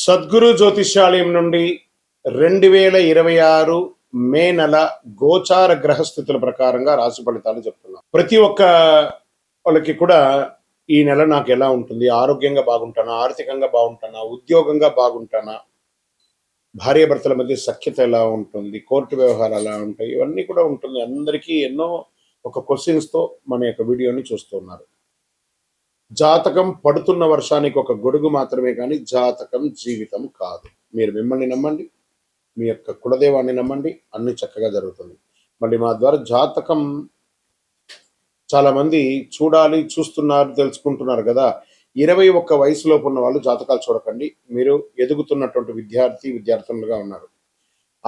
సద్గురు జ్యోతిష్యాలయం నుండి 2026 మే నెల గోచార గ్రహస్థితుల ప్రకారంగా రాశి ఫలితాలు చెప్తున్నాం. ప్రతి ఒక్క వాళ్ళకి కూడా ఈ నెల నాకు ఎలా ఉంటుంది, ఆరోగ్యంగా బాగుంటానా, ఆర్థికంగా బాగుంటానా, ఉద్యోగంగా బాగుంటానా, భార్యాభర్తల మధ్య సఖ్యత ఎలా ఉంటుంది, కోర్టు వ్యవహారాలు ఎలా ఉంటాయి, ఇవన్నీ కూడా ఉంటుంది. అందరికీ ఎన్నో ఒక క్వశ్చన్స్తో మన యొక్క వీడియోని చూస్తున్నారు. జాతకం పడుతున్న వర్షానికి ఒక గొడుగు మాత్రమే కానీ జాతకం జీవితం కాదు. మీరు మిమ్మల్ని నమ్మండి, మీ యొక్క కులదేవాన్ని నమ్మండి, అన్ని చక్కగా జరుగుతుంది. మళ్ళీ మా ద్వారా జాతకం చాలా మంది చూడాలి, చూస్తున్నారు, తెలుసుకుంటున్నారు కదా. 21 వయసులోపు ఉన్న వాళ్ళు జాతకాలు చూడకండి. మీరు ఎదుగుతున్నటువంటి విద్యార్థులుగా ఉన్నారు.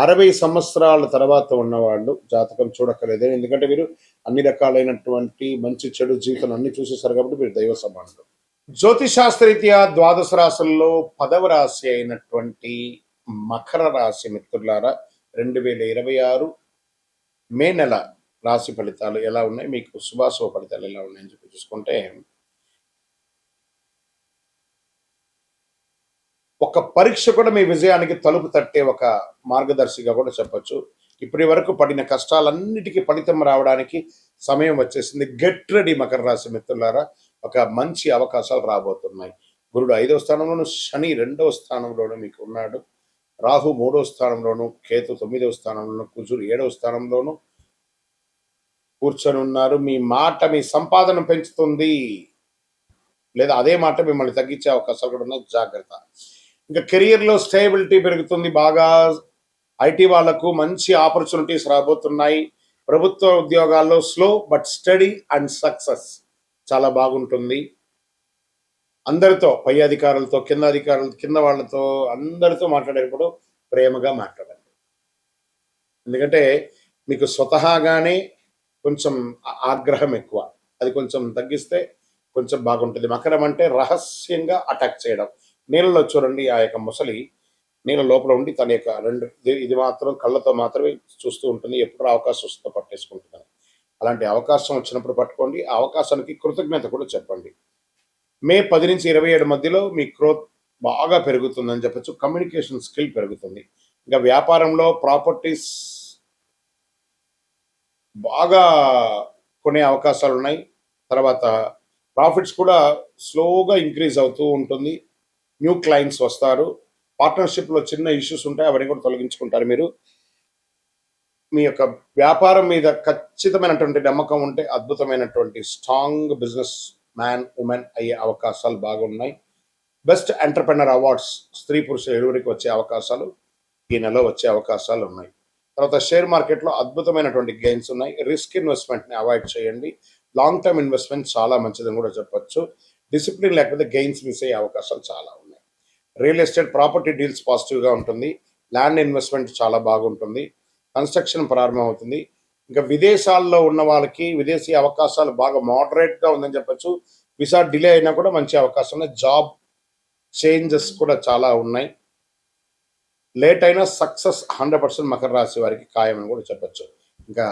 60 సంవత్సరాల తర్వాత ఉన్నవాళ్ళు జాతకం చూడక్కర్లేదు. ఎందుకంటే మీరు అన్ని రకాలైనటువంటి మంచి చెడు జీవితం అన్ని చూసేసారు కాబట్టి మీరు దైవ సమానులు. జ్యోతిశాస్త్రరీత్యా ద్వాదశ రాశుల్లో 10వ రాశి అయినటువంటి మకర రాశి మిత్రులారా, 2026 మే నెల రాశి ఫలితాలు ఎలా ఉన్నాయి, మీకు శుభాశుభ ఫలితాలు ఎలా ఉన్నాయని చెప్పి చూసుకుంటే, ఒక పరీక్ష కూడా మీ విజయానికి తలుపు తట్టే ఒక మార్గదర్శిగా కూడా చెప్పచ్చు. ఇప్పటి వరకు పడిన కష్టాలన్నిటికీ ఫలితం రావడానికి సమయం వచ్చేసింది. గెట్ రెడీ మకర రాశి మిత్రులారా, ఒక మంచి అవకాశాలు రాబోతున్నాయి. గురుడు 5వ స్థానంలోను, శని 2వ స్థానంలోనూ మీకు ఉన్నాడు, రాహు 3వ స్థానంలోను, కేతు 9వ స్థానంలోను, కుజుడు 7వ స్థానంలోను కూర్చొని ఉన్నారు. మీ మాట మీ సంపాదన పెంచుతుంది, లేదా అదే మాట మిమ్మల్ని తగ్గించే అవకాశాలు కూడా ఉన్నాయి. జాగ్రత్త. ఇంకా కెరియర్లో స్టేబిలిటీ పెరుగుతుంది. బాగా ఐటీ వాళ్లకు మంచి ఆపర్చునిటీస్ రాబోతున్నాయి. ప్రభుత్వ ఉద్యోగాల్లో slow but study and success చాలా బాగుంటుంది. అందరితో, పై అధికారులతో, కింద అధికారులతో, కింద వాళ్ళతో, అందరితో మాట్లాడేటప్పుడు ప్రేమగా మాట్లాడండి. ఎందుకంటే మీకు స్వతహాగానే కొంచెం ఆగ్రహం ఎక్కువ, అది కొంచెం తగ్గిస్తే కొంచెం బాగుంటుంది. మకరం అంటే రహస్యంగా అటాక్ చేయడం. నీళ్ళలో చూడండి, ఆ యొక్క ముసలి నీళ్ళ లోపల ఉండి తన యొక్క ఇది మాత్రం కళ్ళతో మాత్రమే చూస్తూ ఉంటుంది. ఎప్పుడు అవకాశం వస్తుందో పట్టేసుకుంటుంది. అలాంటి అవకాశం వచ్చినప్పుడు పట్టుకోండి. ఆ అవకాశానికి కృతజ్ఞత కూడా చెప్పండి. మే 10 నుంచి 27 మధ్యలో మీ గ్రోత్ బాగా పెరుగుతుందని చెప్పచ్చు. కమ్యూనికేషన్ స్కిల్ పెరుగుతుంది. ఇంకా వ్యాపారంలో ప్రాపర్టీస్ బాగా కొనే అవకాశాలు ఉన్నాయి. తర్వాత ప్రాఫిట్స్ కూడా స్లోగా ఇంక్రీజ్ అవుతూ ఉంటుంది. న్యూ క్లయింట్స్ వస్తారు. పార్ట్నర్షిప్లో చిన్న ఇష్యూస్ ఉంటాయి, అవన్నీ కూడా తొలగించుకుంటారు. మీరు మీ యొక్క వ్యాపారం మీద ఖచ్చితమైనటువంటి నమ్మకం ఉంటే అద్భుతమైనటువంటి స్ట్రాంగ్ బిజినెస్ మ్యాన్, ఉమెన్ అయ్యే అవకాశాలు బాగున్నాయి. బెస్ట్ ఎంటర్‌ప్రెన్యూర్ అవార్డ్స్ స్త్రీ పురుషుల ఇరువురికి వచ్చే అవకాశాలు ఈ నెలలో వచ్చే అవకాశాలు ఉన్నాయి. తర్వాత షేర్ మార్కెట్లో అద్భుతమైనటువంటి గెయిన్స్ ఉన్నాయి. రిస్క్ ఇన్వెస్ట్మెంట్ని అవాయిడ్ చేయండి. లాంగ్ టర్మ్ ఇన్వెస్ట్మెంట్ చాలా మంచిదని కూడా చెప్పచ్చు. డిసిప్లిన్ లేకపోతే గెయిన్స్ మిస్ అయ్యే అవకాశాలు చాలా ఉన్నాయి. రియల్ ఎస్టేట్ ప్రాపర్టీ డీల్స్ పాజిటివ్గా ఉంటుంది. ల్యాండ్ ఇన్వెస్ట్మెంట్ చాలా బాగుంటుంది. కన్స్ట్రక్షన్ ప్రారంభమవుతుంది. ఇంకా విదేశాల్లో ఉన్న వాళ్ళకి విదేశీ అవకాశాలు బాగా మోడరేట్గా ఉందని చెప్పచ్చు. వీసా డిలే అయినా కూడా మంచి అవకాశం ఉన్నాయి. జాబ్ చేంజెస్ కూడా చాలా ఉన్నాయి. లేట్ అయినా సక్సెస్ 100% మకర రాశి వారికి ఖాయమని కూడా చెప్పచ్చు. ఇంకా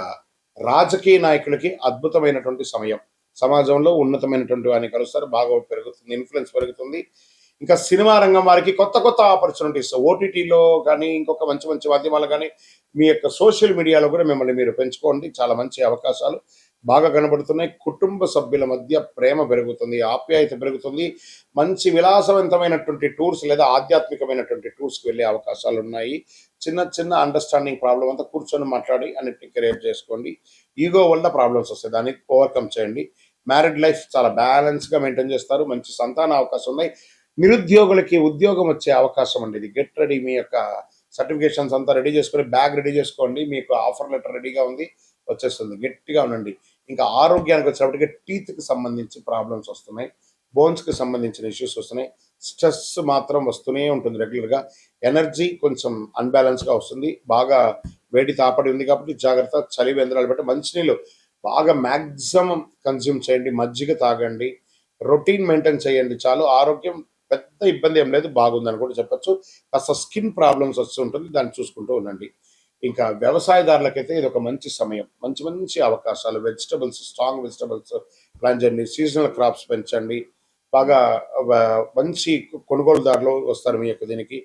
రాజకీయ నాయకులకి అద్భుతమైనటువంటి సమయం. సమాజంలో ఉన్నతమైనటువంటి వారిని కలుస్తారు, బాగా పెరుగుతుంది, ఇన్ఫ్లుయెన్స్ పెరుగుతుంది. ఇంకా సినిమా రంగం వారికి కొత్త ఆపర్చునిటీస్ ఓటీటీలో కానీ, ఇంకొక మంచి మాధ్యమాలు కానీ, మీ యొక్క సోషల్ మీడియాలో కూడా మిమ్మల్ని మీరు పెంచుకోండి. చాలా మంచి అవకాశాలు బాగా కనబడుతున్నాయి. కుటుంబ సభ్యుల మధ్య ప్రేమ పెరుగుతుంది, ఆప్యాయత పెరుగుతుంది. మంచి విలాసవంతమైనటువంటి టూర్స్ లేదా ఆధ్యాత్మికమైనటువంటి టూర్స్కి వెళ్ళే అవకాశాలు ఉన్నాయి. చిన్న అండర్స్టాండింగ్ ప్రాబ్లం అంతా కూర్చొని మాట్లాడి అన్నిటిని క్రియేట్ చేసుకోండి. ఈగో వల్ల ప్రాబ్లమ్స్ వస్తాయి, దాన్ని ఓవర్కమ్ చేయండి. మ్యారీడ్ లైఫ్ చాలా బ్యాలెన్స్గా మెయింటైన్ చేస్తారు. మంచి సంతాన అవకాశం ఉన్నాయి. నిరుద్యోగులకి ఉద్యోగం వచ్చే అవకాశం అండి. ఇది గెట్ రెడీ. మీ యొక్క సర్టిఫికేషన్స్ అంతా రెడీ చేసుకొని, బ్యాగ్ రెడీ చేసుకోండి. మీకు ఆఫర్ లెటర్ రెడీగా ఉంది, వచ్చేస్తుంది. గట్టిగా ఉండండి. ఇంకా ఆరోగ్యానికి వచ్చినప్పటికీ టీత్కి సంబంధించి ప్రాబ్లమ్స్ వస్తున్నాయి, బోన్స్కి సంబంధించిన ఇష్యూస్ వస్తున్నాయి. స్ట్రెస్ మాత్రం వస్తూనే ఉంటుంది రెగ్యులర్గా. ఎనర్జీ కొంచెం అన్బ్యాలెన్స్గా వస్తుంది. బాగా వేడి తాపడి ఉంది కాబట్టి జాగ్రత్త. చలి వేంద్రాలు బట్టి మంచినీళ్ళు బాగా మ్యాక్సిమం కన్జ్యూమ్ చేయండి. మజ్జిగ తాగండి. రొటీన్ మెయింటైన్ చేయండి చాలు. ఆరోగ్యం పెద్ద ఇబ్బంది ఏం లేదు, బాగుందని కూడా చెప్పచ్చు. కాస్త స్కిన్ ప్రాబ్లమ్స్ వస్తూ ఉంటుంది, దాన్ని చూసుకుంటూ ఉండండి. ఇంకా వ్యవసాయదారులకైతే ఇది ఒక మంచి సమయం. మంచి అవకాశాలు. వెజిటబుల్స్, స్ట్రాంగ్ వెజిటబుల్స్ ప్లాన్ చేయండి. సీజనల్ క్రాప్స్ పెంచండి. బాగా మంచి కొనుగోలుదారులు వస్తారు మీ యొక్క దీనికి.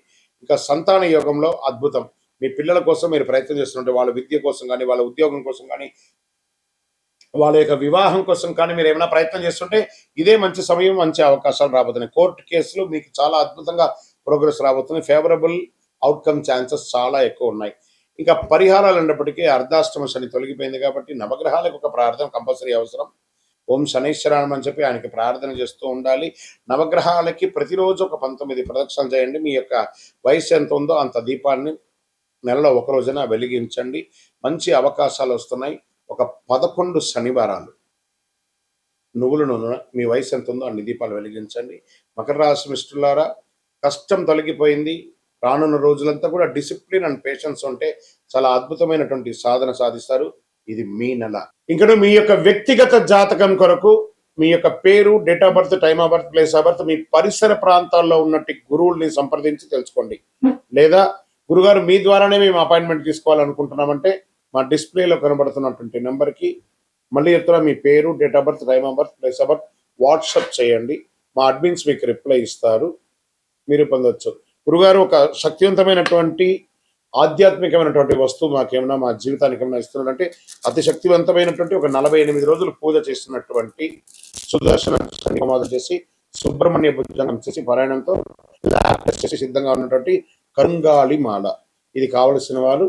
ఇంకా సంతాన యోగంలో అద్భుతం. మీ పిల్లల కోసం మీరు ప్రయత్నం చేస్తుంటే వాళ్ళ విద్య కోసం కానీ, వాళ్ళ ఉద్యోగం కోసం కానీ, వాళ్ళ యొక్క వివాహం కోసం కానీ మీరు ఏమైనా ప్రయత్నం చేస్తుంటే ఇదే మంచి సమయం, మంచి అవకాశాలు రాబోతున్నాయి. కోర్టు కేసులు మీకు చాలా అద్భుతంగా ప్రోగ్రెస్ రాబోతుంది. ఫేవరబుల్ అవుట్కమ్ ఛాన్సెస్ చాలా ఎక్కువ ఉన్నాయి. ఇంకా పరిహారాలు అన్నప్పటికీ అర్ధాష్టమ శని తొలగిపోయింది కాబట్టి నవగ్రహాలకు ఒక ప్రార్థన కంపల్సరీ అవసరం. ఓం శనైశ్వరానం అని చెప్పి ఆయనకి ప్రార్థన చేస్తూ ఉండాలి. నవగ్రహాలకి ప్రతిరోజు ఒక 19 ప్రదక్షిణలు చేయండి. మీ యొక్క వయసు ఎంత ఉందో అంత దీపాన్ని నెలలో ఒక రోజున వెలిగించండి. మంచి అవకాశాలు వస్తున్నాయి. ఒక 11 శనివారాలు నువ్వుల నూనె మీ వయసు ఎంత ఉందో అన్ని దీపాలు వెలిగించండి. మకర రాశి మిత్రులారా, కష్టం తొలగిపోయింది. రానున్న రోజులంతా కూడా డిసిప్లిన్ అండ్ పేషెన్స్ ఉంటే చాలా అద్భుతమైనటువంటి సాధన సాధిస్తారు. ఇది మీ నెల. ఇంకా మీ యొక్క వ్యక్తిగత జాతకం కొరకు మీ యొక్క పేరు, date of birth, time of birth, place of birth, మీ పరిసర ప్రాంతాల్లో ఉన్నట్టు గురువుల్ని సంప్రదించి తెలుసుకోండి. లేదా గురుగారు మీ ద్వారానే మేము అపాయింట్మెంట్ తీసుకోవాలనుకుంటున్నామంటే మా డిస్ప్లేలో కనబడుతున్నటువంటి నెంబర్కి మళ్ళీ చెప్తున్నా, మీ పేరు, date of birth, time of birth, place of birth WhatsApp చేయండి. మా అడ్మిన్స్ మీకు రిప్లై ఇస్తారు, మీరు పొందొచ్చు. గురుగారు ఒక శక్తివంతమైనటువంటి ఆధ్యాత్మికమైనటువంటి వస్తువు మాకేమైనా మా జీవితానికి ఏమైనా ఇస్తున్నాడంటే అతి శక్తివంతమైనటువంటి ఒక 48 రోజులు పూజ చేస్తున్నటువంటి సుదర్శన హోమం చేసి సుబ్రహ్మణ్య భుజంగం చేసి పారాయణంతో చేసి సిద్ధంగా ఉన్నటువంటి కరుంగాళి మాల. ఇది కావలసిన వారు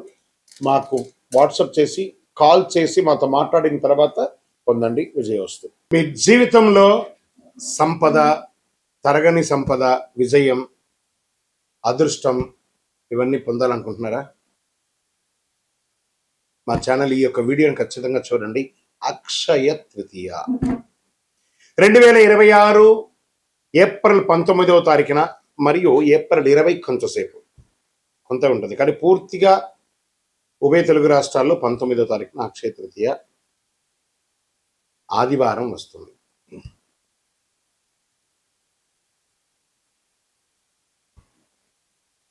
మాకు వాట్సాప్ చేసి కాల్ చేసి మాతో మాట్లాడిన తర్వాత పొందండి విజయోస్తు. మీ జీవితంలో సంపద, తరగని సంపద, విజయం, అదృష్టం ఇవన్నీ పొందాలనుకుంటున్నారా? మా ఛానల్ ఈ యొక్క వీడియోని ఖచ్చితంగా చూడండి. అక్షయ తృతీయ 2026 ఏప్రిల్ 19వ తారీఖున మరియు ఏప్రిల్ 20 కొంతసేపు కొంత ఉంటుంది, కానీ పూర్తిగా ఉభయ తెలుగు రాష్ట్రాల్లో 19వ తారీఖున అక్షయ తృతీయ ఆదివారం వస్తుంది.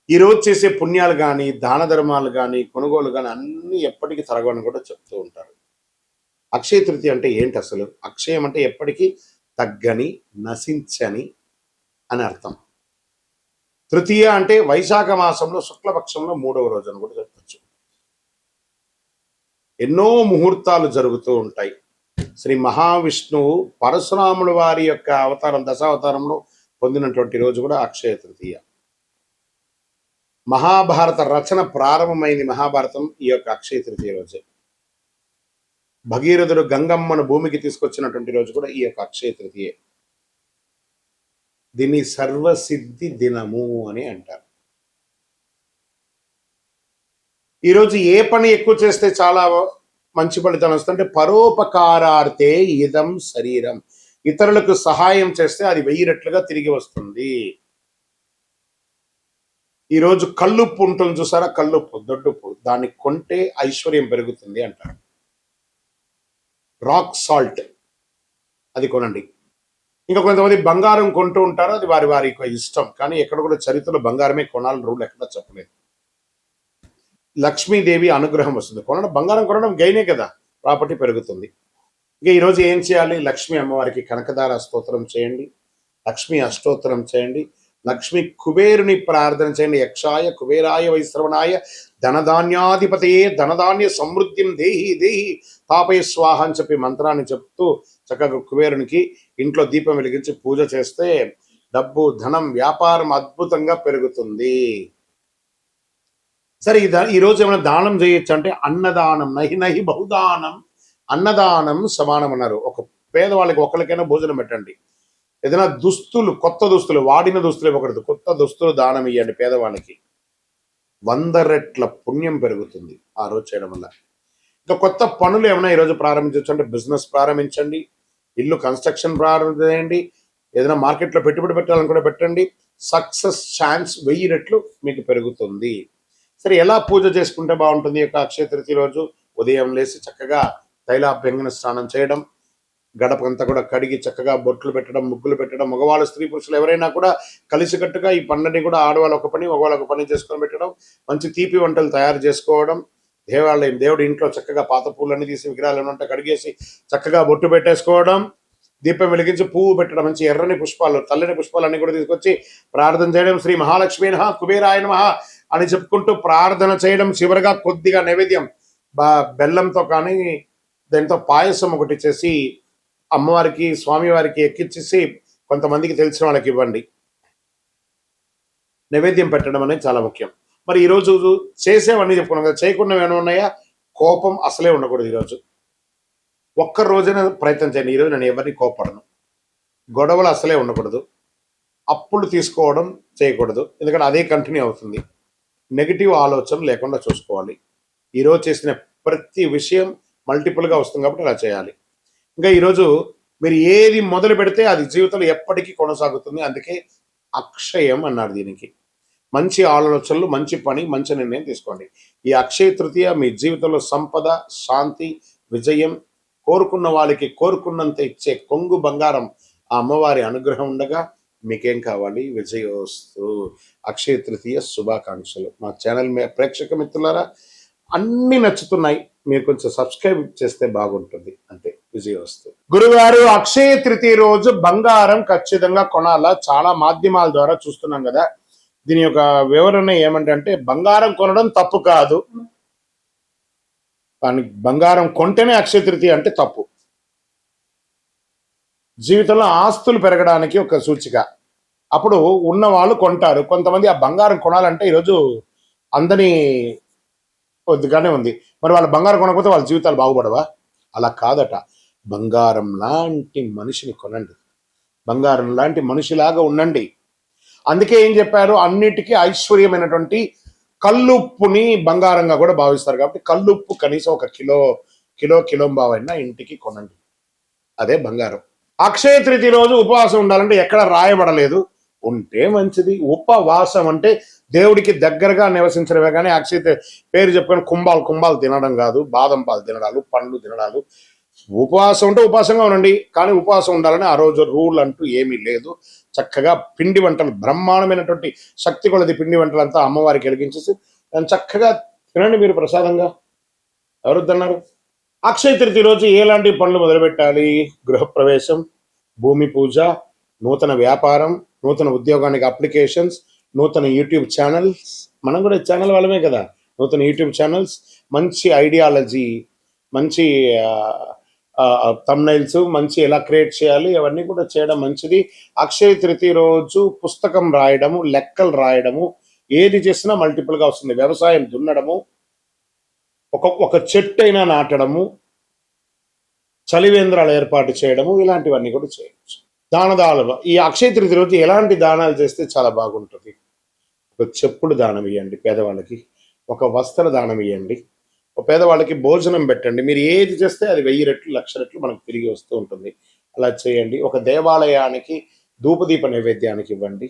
ఈరోజు చేసే పుణ్యాలు కానీ, దాన ధర్మాలు కానీ, కొనుగోలు కానీ అన్నీ ఎప్పటికీ తరగని కూడా చెప్తూ ఉంటారు. అక్షయ తృతీయ అంటే ఏంటి అసలు? అక్షయం అంటే ఎప్పటికీ తగ్గని, నశించని అని అర్థం. తృతీయ అంటే వైశాఖ మాసంలో శుక్లపక్షంలో 3వ రోజు అని కూడా చెప్పచ్చు. ఎన్నో ముహూర్తాలు జరుగుతూ ఉంటాయి. శ్రీ మహావిష్ణువు పరశురాముల వారి యొక్క అవతారం, దశావతారంలో పొందినటువంటి రోజు కూడా అక్షయ తృతీయ. మహాభారత రచన ప్రారంభమైంది మహాభారతం ఈ యొక్క అక్షయ తృతీయ రోజే. భగీరథుడు గంగమ్మను భూమికి తీసుకొచ్చినటువంటి రోజు కూడా ఈ యొక్క అక్షయ తృతీయ. దీన్ని సర్వసిద్ధి దినము అని అంటారు. ఈరోజు ఏ పని ఎక్కువ చేస్తే చాలా మంచి ఫలితాలు వస్తుందంటే పరోపకారార్థే ఇదం శరీరం. ఇతరులకు సహాయం చేస్తే అది 1000 రెట్లుగా తిరిగి వస్తుంది. ఈరోజు కల్లుప్పు ఉంటుంది చూసారా, కల్లుప్పు, దొడ్డుప్పు, దాన్ని కొంటే ఐశ్వర్యం పెరుగుతుంది అంటారు. రాక్ సాల్ట్ అది కొనండి. ఇంకా కొంతమంది బంగారం కొంటూ ఉంటారు, అది వారి వారి ఇష్టం, కానీ ఎక్కడ కూడా చరిత్రలో బంగారమే కొనాలని రూల్ ఎక్కడ చెప్పలేదు. లక్ష్మీదేవి అనుగ్రహం వస్తుంది. బంగారం కొనడం గైనే కదా, ప్రాపర్టీ పెరుగుతుంది. ఇంకా ఈరోజు ఏం చేయాలి? లక్ష్మీ అమ్మవారికి కనకదార స్తోత్రం చేయండి, లక్ష్మీ అష్టోత్తరం చేయండి, లక్ష్మీ కుబేరుని ప్రార్థన చేయండి. యక్షాయ కుబేరాయ వైశ్రవణాయ ధనధాన్యాధిపతయే ధనధాన్య సమృద్ధిం దేహి దేహి తాపయ స్వాహ అని చెప్పి మంత్రాన్ని చెప్తూ చక్కగా కుబేరునికి ఇంట్లో దీపం వెలిగించి పూజ చేస్తే డబ్బు, ధనం, వ్యాపారం అద్భుతంగా పెరుగుతుంది. సరే, ఈరోజు ఏమైనా దానం చేయొచ్చు అంటే అన్నదానం, నహి నహి బహుదానం, అన్నదానం సమానం అన్నారు. ఒక పేదవాళ్ళకి ఒక్కరికైనా భోజనం పెట్టండి. ఏదైనా దుస్తులు, కొత్త దుస్తులు, వాడిన దుస్తులు ఇవ్వకూడదు, కొత్త దుస్తులు దానం ఇవ్వండి పేదవాళ్ళకి. 100 రెట్ల పుణ్యం పెరుగుతుంది ఆ రోజు చేయడం వల్ల. ఇంకా కొత్త పనులు ఏమైనా ఈరోజు ప్రారంభించవచ్చు అంటే బిజినెస్ ప్రారంభించండి, ఇల్లు కన్స్ట్రక్షన్ ప్రారంభించండి, ఏదైనా మార్కెట్లో పెట్టుబడి పెట్టాలని కూడా పెట్టండి. సక్సెస్ ఛాన్స్ 1000 రెట్లు మీకు పెరుగుతుంది. సరే, ఎలా పూజ చేసుకుంటే బాగుంటుంది? యొక్క అక్షయ తృతీయ రోజు ఉదయం లేచి చక్కగా తైలాభ్యంగన స్నానం చేయడం, గడపంతా కూడా కడిగి చక్కగా బొట్లు పెట్టడం, ముగ్గులు పెట్టడం, మగవాళ్ళు, స్త్రీ పురుషులు ఎవరైనా కూడా కలిసికట్టుగా ఈ పండుని కూడా ఆడవాళ్ళు ఒక పని, మగవాళ్ళు ఒక పని చేసుకొని పెట్టడం, మంచి తీపి వంటలు తయారు చేసుకోవడం, దేవుడి ఇంట్లో చక్కగా పాత పూలన్నీ తీసి విగ్రహాలు ఏమంటే కడిగేసి చక్కగా బొట్టు పెట్టేసుకోవడం, దీపం వెలిగించి పువ్వు పెట్టడం, మంచి ఎర్రని పుష్పాలు, తెల్లని పుష్పాలన్నీ కూడా తీసుకొచ్చి ప్రార్థన చేయడం, శ్రీ మహాలక్ష్మి నమః కుబేరాయ నమః అని చెప్పుకుంటూ ప్రార్థన చేయడం. చివరిగా కొద్దిగా నైవేద్యం బెల్లంతో కానీ దాంతో పాయసం ఒకటి చేసి అమ్మవారికి స్వామివారికి ఎక్కించేసి కొంతమందికి తెలిసిన వాళ్ళకి ఇవ్వండి. నైవేద్యం పెట్టడం అనేది చాలా ముఖ్యం. మరి ఈరోజు చేసేవన్నీ చెప్పుకున్నాం కదా, చేయకుండా ఏమైనా ఉన్నాయా? కోపం అసలే ఉండకూడదు. ఈరోజు ఒక్క రోజైనా ప్రయత్నం చేయండి. ఈరోజు నేను ఎవరిని కోపడను, గొడవలు అసలే ఉండకూడదు, అప్పులు తీసుకోవడం చేయకూడదు, ఎందుకంటే అదే కంటిన్యూ అవుతుంది. నెగిటివ్ ఆలోచన లేకుండా చూసుకోవాలి. ఈరోజు చేసిన ప్రతి విషయం మల్టిపుల్గా వస్తుంది కాబట్టి అలా చేయాలి. ఇంకా ఈరోజు మీరు ఏది మొదలు పెడితే అది జీవితంలో ఎప్పటికీ కొనసాగుతుంది. అందుకే అక్షయం అన్నారు దీనికి. మంచి ఆలోచనలు, మంచి పని, మంచి నిర్ణయం తీసుకోండి. ఈ అక్షయ తృతీయ మీ జీవితంలో సంపద, శాంతి, విజయం, కోరుకున్న వాళ్ళకి కోరుకున్నంత ఇచ్చే కొంగు బంగారం ఆ అమ్మవారి అనుగ్రహం ఉండగా మీకేం కావాలి? విజయోస్తు. అక్షయ తృతీయ శుభాకాంక్షలు. మా ఛానల్ ప్రేక్షక మిత్రులారా, అన్ని నచ్చుతున్నాయి, మీరు కొంచెం సబ్స్క్రైబ్ చేస్తే బాగుంటుంది. అంతే. విజయోస్తు. గురుగారు, అక్షయ తృతీయ రోజు బంగారం ఖచ్చితంగా కొనాలా? చాలా మాధ్యమాల ద్వారా చూస్తున్నాం కదా. దీని యొక్క వివరణ ఏమంటే బంగారం కొనడం తప్పు కాదు, కానీ బంగారం కొంటేనే అక్షయ తృతీయ అంటే తప్పు. జీవితంలో ఆస్తులు పెరగడానికి ఒక సూచిక. అప్పుడు ఉన్న వాళ్ళు కొంటారు. కొంతమంది ఆ బంగారం కొనాలంటే ఈరోజు అందని కొద్దిగానే ఉంది. మరి వాళ్ళ బంగారం కొనకపోతే వాళ్ళ జీవితాలు బాగుపడవా? అలా కాదట. బంగారం లాంటి మనిషిని కొనండి, బంగారం లాంటి మనిషిలాగా ఉండండి. అందుకే ఏం చెప్పారు? అన్నిటికీ ఐశ్వర్యమైనటువంటి కల్లుప్పుని బంగారంగా కూడా భావిస్తారు. కాబట్టి కల్లుప్పు కనీసం ఒక కిలోంబావైనా ఇంటికి కొనండి. అదే బంగారం. అక్షయ తృతీయ రోజు ఉపవాసం ఉండాలంటే ఎక్కడ రాయబడలేదు, ఉంటే మంచిది. ఉపవాసం అంటే దేవుడికి దగ్గరగా నివసించడమే, కానీ అక్షయ పేరు చెప్పుకొని కుంభాలు తినడం కాదు, బాదం పాలు తినడాలు, పండ్లు తినడాలు. ఉపవాసం ఉంటే ఉపవాసంగా ఉండండి, కానీ ఉపవాసం ఉండాలని ఆ రోజు రూల్ అంటూ ఏమీ లేదు. చక్కగా పిండి వంటలు, బ్రహ్మాండమైనటువంటి శక్తి కొలది పిండి వంటలంతా అమ్మవారికి వెలిగించేసి దాన్ని చక్కగా తినండి మీరు ప్రసాదంగా. ఎవరొద్దన్నారు? అక్షయ తృతీయ రోజు ఎలాంటి పనులు మొదలుపెట్టాలి? గృహప్రవేశం, భూమి పూజ, నూతన వ్యాపారం, నూతన ఉద్యోగానికి అప్లికేషన్స్, నూతన యూట్యూబ్ ఛానల్స్. మనం కూడా ఛానల్ వాళ్ళమే కదా. నూతన యూట్యూబ్ ఛానల్స్, మంచి ఐడియాలజీ, మంచి థంబ్నైల్స్, మంచి ఎలా క్రియేట్ చేయాలి అవన్నీ కూడా చేయడం మంచిది. అక్షయ తృతీయ రోజు పుస్తకం రాయడము, లెక్కలు రాయడము, ఏది చేసినా మల్టిపుల్గా వస్తుంది. వ్యవసాయం దున్నడము, ఒక చెట్టు అయినా నాటడము, చలివేంద్రాలు ఏర్పాటు చేయడము, ఇలాంటివన్నీ కూడా చేయవచ్చు. దానాలు ఈ అక్షయ తృతీయ రోజు ఎలాంటి దానాలు చేస్తే చాలా బాగుంటుంది? ఒక చెప్పులు దానం ఇవ్వండి పేదవాళ్ళకి, ఒక వస్త్ర దానం ఇవ్వండి, ఒక పేదవాళ్ళకి భోజనం పెట్టండి. మీరు ఏది చేస్తే అది 1000 రెట్లు 1,00,000 రెట్లు మనకు తిరిగి వస్తూ ఉంటుంది. అలా చేయండి. ఒక దేవాలయానికి ధూపదీప నైవేద్యానికి ఇవ్వండి.